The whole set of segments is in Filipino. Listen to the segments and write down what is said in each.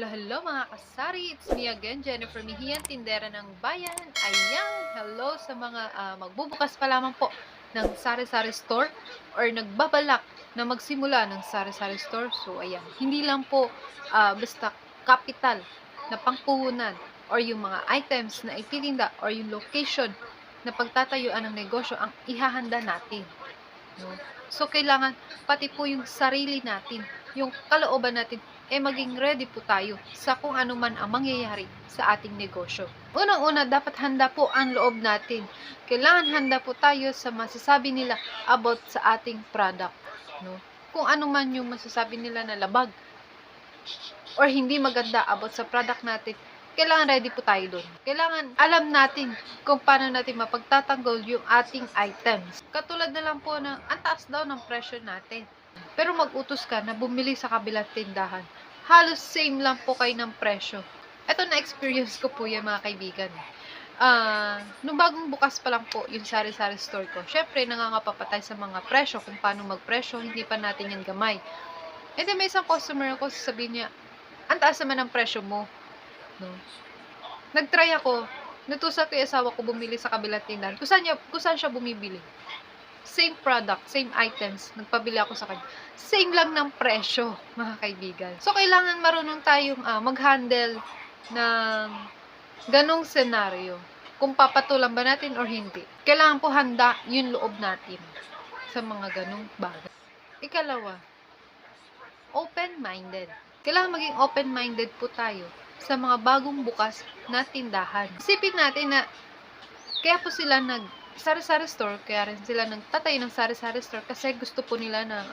Hello mga kasari! It's me again, Jennifer Mihian, tindera ng bayan. Ayan, hello sa mga magbubukas pa lamang po ng sari-sari store or nagbabalak na magsimula ng sari-sari store. So ayan, hindi lang po basta capital na pangpuhunan or yung mga items na ititinda or yung location na pagtatayuan ng negosyo ang ihahanda natin. No? So, kailangan pati po yung sarili natin, yung kalooban natin, maging ready po tayo sa kung ano man ang mangyayari sa ating negosyo. Unang-una, dapat handa po ang loob natin. Kailangan handa po tayo sa masasabi nila about sa ating product. No? Kung ano man yung masasabi nila na labag or hindi maganda about sa product natin, kailangan ready po tayo doon. Kailangan alam natin kung paano natin mapagtatanggol yung ating items. Katulad na lang po ng ang taas daw ng presyo natin. Pero mag-utos ka na bumili sa kabilang tindahan. Halos same lang po kayo ng presyo. Ito na-experience ko po yan mga kaibigan. Nung bagong bukas pa lang po yung sari-sari store ko, syempre nangangapa pa tayo sa mga presyo, kung paano magpresyo, hindi pa natin yan gamay. And then may isang customer ako, sasabihin niya, ang taas naman ng presyo mo. No? Nag-try ako, natusa ko yung asawa ko bumili sa kabilang tindahan. Kung saan siya bumibili? Same product, same items. Nagpabili ako sa kanya. Same lang ng presyo, mga kaibigan. So, kailangan marunong tayong mag-handle ng ganong senaryo. Kung papatulan ba natin or hindi. Kailangan po handa yung loob natin sa mga ganong bagay. Ikalawa, open-minded. Kailangan maging open-minded po tayo sa mga bagong bukas na tindahan. Isipin natin na kaya po sila sari-sari store, kaya rin sila nagtatayo ng sari-sari store kasi gusto po nila ng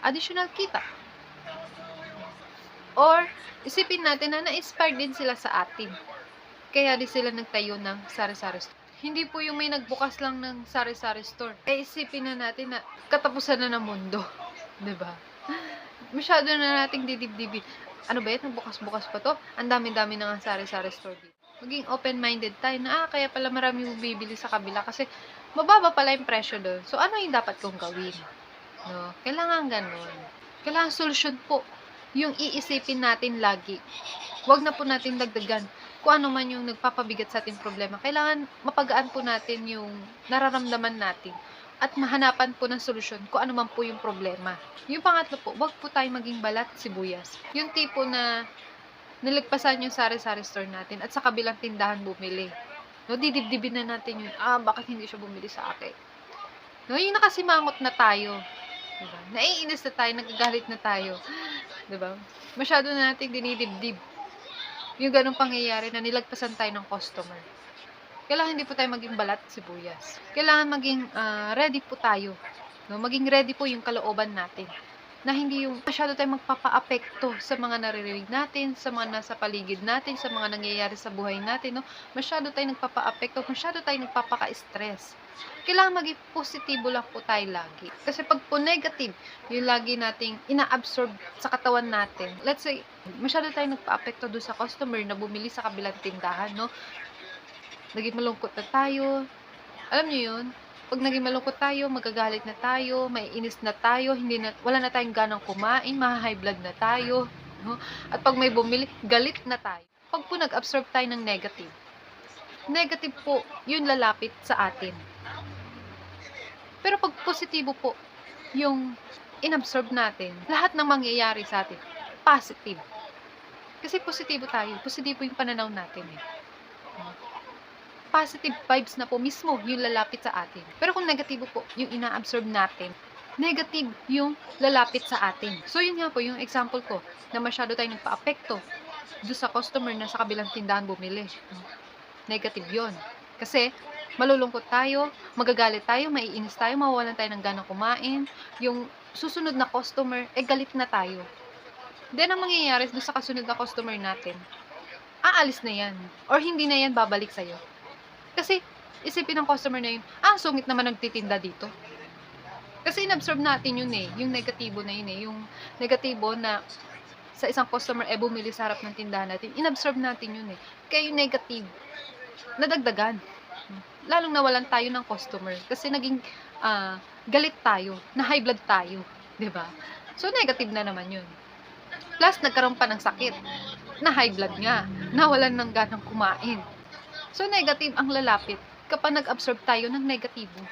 additional kita. Or isipin natin na na-inspire din sila sa atin. Kaya din sila nagtayo ng sari-sari store. Hindi po yung may nagbukas lang ng sari-sari store. Isipin na natin na katapusan na ng mundo. 'Di ba? Masyado na nating didibdibin. Ano ba yan? Bukas-bukas pa to? Ang dami-dami na nga sari-sari store dito. Maging open-minded tayo na, kaya pala marami bibili sa kabila kasi mababa pala yung presyo doon. So, ano yung dapat kong gawin? No? Kailangan ganun. Kailangan solusyon po yung iisipin natin lagi. Huwag na po natin dagdagan kung ano man yung nagpapabigat sa ating problema. Kailangan mapagaan po natin yung nararamdaman natin at mahanapan po ng solusyon kung ano man po yung problema. Yung pangatlo po, wag po tayo maging balat sibuyas. Yung tipo na nilagpasan yung sari-sari store natin at sa kabilang tindahan bumili. No, didibdibin na natin yun. Bakit hindi siya bumili sa akin? No, yung nakasimangot na tayo. Diba? Naiinis na tayo, nagagalit na tayo. Diba? Masyado na natin dinidibdib. Yung ganong pangyayari na nilagpasan tayo ng customer. Kailangan hindi po tayo maging balat sibuyas. Kailangan maging ready po tayo. No? Maging ready po yung kalooban natin. Na hindi yung masyado tayong magpapa-apekto sa mga naririnig natin, sa mga nasa paligid natin, sa mga nangyayari sa buhay natin. No? Masyado tayong nagpapa-apekto, masyado tayong nagpapaka-stress. Kailangan maging positibo lang po tayo lagi. Kasi pag po negative, yung lagi nating ina-absorb sa katawan natin. Let's say, masyado tayong nagpa-apekto doon sa customer na bumili sa kabilang tindahan, no? Naging malungkot na tayo. Alam niyo yun? Pag naging malungkot tayo, magagalit na tayo, maiinis na tayo, wala na tayong ganang kumain, high blood na tayo. No? At pag may bumili, galit na tayo. Pag po nag-absorb tayo ng negative po, yun lalapit sa atin. Pero pag positibo po, yung inabsorb natin, lahat ng mangyayari sa atin, positive. Kasi positibo tayo, positibo yung pananaw natin eh. Positive vibes na po mismo yung lalapit sa atin. Pero kung negatibo po yung ina-absorb natin, negative yung lalapit sa atin. So yun nga po yung example ko na masyado tayong nagpa-apekto doon sa customer na sa kabilang tindahan bumili. Negative yon. Kasi malulungkot tayo, magagalit tayo, maiinis tayo, mawawalan tayo ng ganang kumain. Yung susunod na customer, galit na tayo. Then ang mangyayari doon sa kasunod na customer natin, aalis na yan. Or hindi na yan babalik sa'yo. Kasi, isipin ng customer na yun, sungit naman nagtitinda dito. Kasi inabsorb natin yun eh, yung negatibo na yun eh, yung negatibo na sa isang customer bumili sa harap ng tindahan natin, inabsorb natin yun eh. Kaya yung negative, nadagdagan. Lalong nawalan tayo ng customer kasi naging galit tayo, na high blood tayo, 'di ba? So negative na naman yun. Plus nagkaroon pa ng sakit. na high blood nga, nawalan ng ganang kumain. So, negative ang lalapit kapag nag-absorb tayo ng negatibo.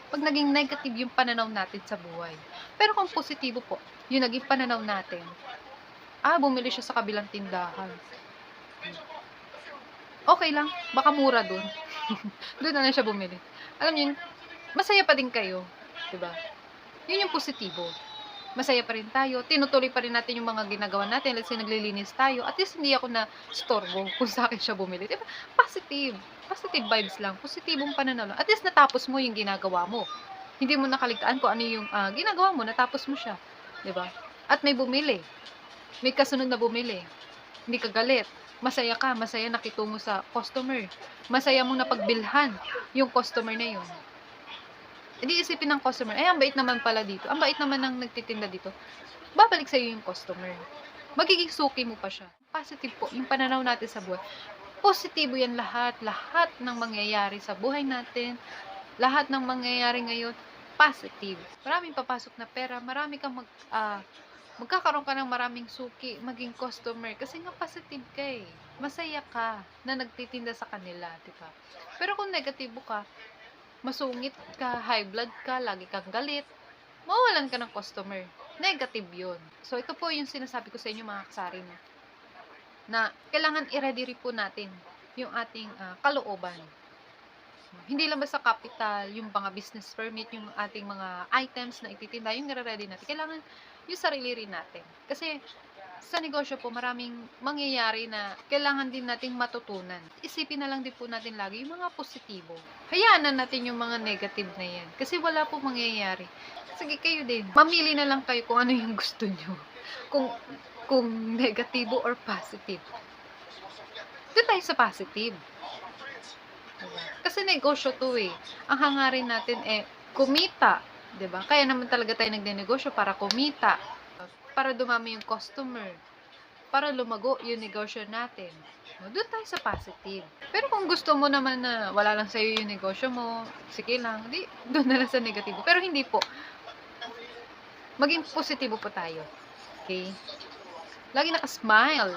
Pag naging negative yung pananaw natin sa buhay. Pero kung positibo po, yung naging pananaw natin, bumili siya sa kabilang tindahan. Okay lang, baka mura dun. Doon na lang siya bumili. Alam niyo, masaya pa din kayo. Diba? Yun yung positibo. Masaya pa rin tayo, tinutuloy pa rin natin yung mga ginagawa natin, let's say naglilinis tayo, at least hindi ako na storbo kung sa akin siya bumili. Diba? Positive vibes lang, positibong pananaw lang. At least natapos mo yung ginagawa mo. Hindi mo nakaligtaan kung ano yung ginagawa mo, natapos mo siya. Diba? At may bumili. May kasunod na bumili. Hindi ka galit. Masaya ka, masaya nakitungo sa customer. Masaya mong napagbilhan yung customer na yun. Hindi isipin ng customer, ang bait naman pala dito. Ang bait naman ng nagtitinda dito. Babalik sa'yo yung customer. Magiging suki mo pa siya. Positive po, yung pananaw natin sa buhay. Positibo yan lahat. Lahat ng mangyayari sa buhay natin, lahat ng mangyayari ngayon, positive. Maraming papasok na pera, marami kang magkakaroon ka ng maraming suki, maging customer. Kasi nga positive ka eh. Masaya ka na nagtitinda sa kanila, diba? Pero kung negatibo ka, masungit ka, high blood ka, lagi kang galit, mawalan ka ng customer. Negative yun. So, ito po yung sinasabi ko sa inyo mga kasari mo, na kailangan i-ready po natin yung ating kalooban. Hindi lang basta capital, yung mga business permit, yung ating mga items na ititinda, yung nire-ready natin. Kailangan yung sarili rin natin. Kasi, sa negosyo po, maraming mangyayari na kailangan din nating matutunan. Isipin na lang din po natin lagi yung mga positibo. Hayaan na natin yung mga negative na yan. Kasi wala po mangyayari. Sige, kayo din. Mamili na lang kayo kung ano yung gusto nyo. Kung negatibo or positive. Doon tayo sa positive. Kasi negosyo to eh. Ang hangarin natin kumita. 'Di ba? Kaya naman talaga tayo nagnenegosyo para kumita. Para dumami yung customer, para lumago yung negosyo natin. Doon tayo sa positive. Pero kung gusto mo naman na wala lang sa'yo yung negosyo mo, sige lang, doon na lang sa negatibo. Pero hindi po. Maging positibo po tayo. Okay? Lagi nakasmile.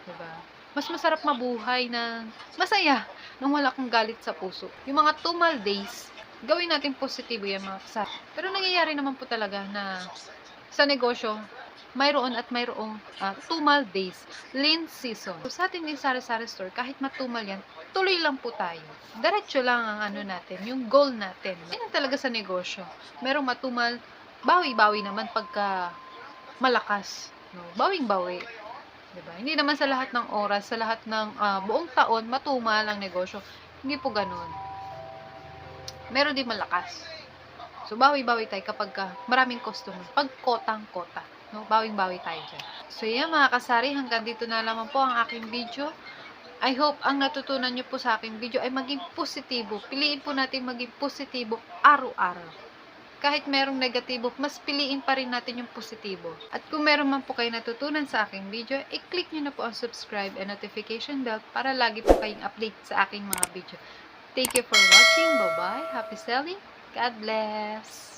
Diba? Mas masarap mabuhay ng masaya nang wala kang galit sa puso. Yung mga tumal days, gawin natin positibo yan mga kasar. Pero nangyayari naman po talaga na sa negosyo, mayroon at mayroong tumal days, lean season. So, sa ating sari-sari store, kahit matumal yan, tuloy lang po tayo. Diretso lang ang natin, yung goal natin. Yan talaga sa negosyo. Merong matumal, bawi-bawi naman pagka malakas. No? Bawing-bawi. Diba? Hindi naman sa lahat ng oras, sa lahat ng buong taon, matumal ang negosyo. Hindi po ganun. Meron din malakas. So, bawi-bawi tayo kapag maraming customer. Pag kotang-kota. No? Bawing-bawi tayo dyan. So, yan mga kasari. Hanggang dito na lamang po ang aking video. I hope ang natutunan nyo po sa aking video ay maging positibo. Piliin po natin maging positibo araw-araw. Kahit merong negatibo, mas piliin pa rin natin yung positibo. At kung meron man po kayo natutunan sa aking video, i-click nyo na po ang subscribe and notification bell para lagi po kayong update sa aking mga video. Thank you for watching. Bye-bye. Happy selling. God bless.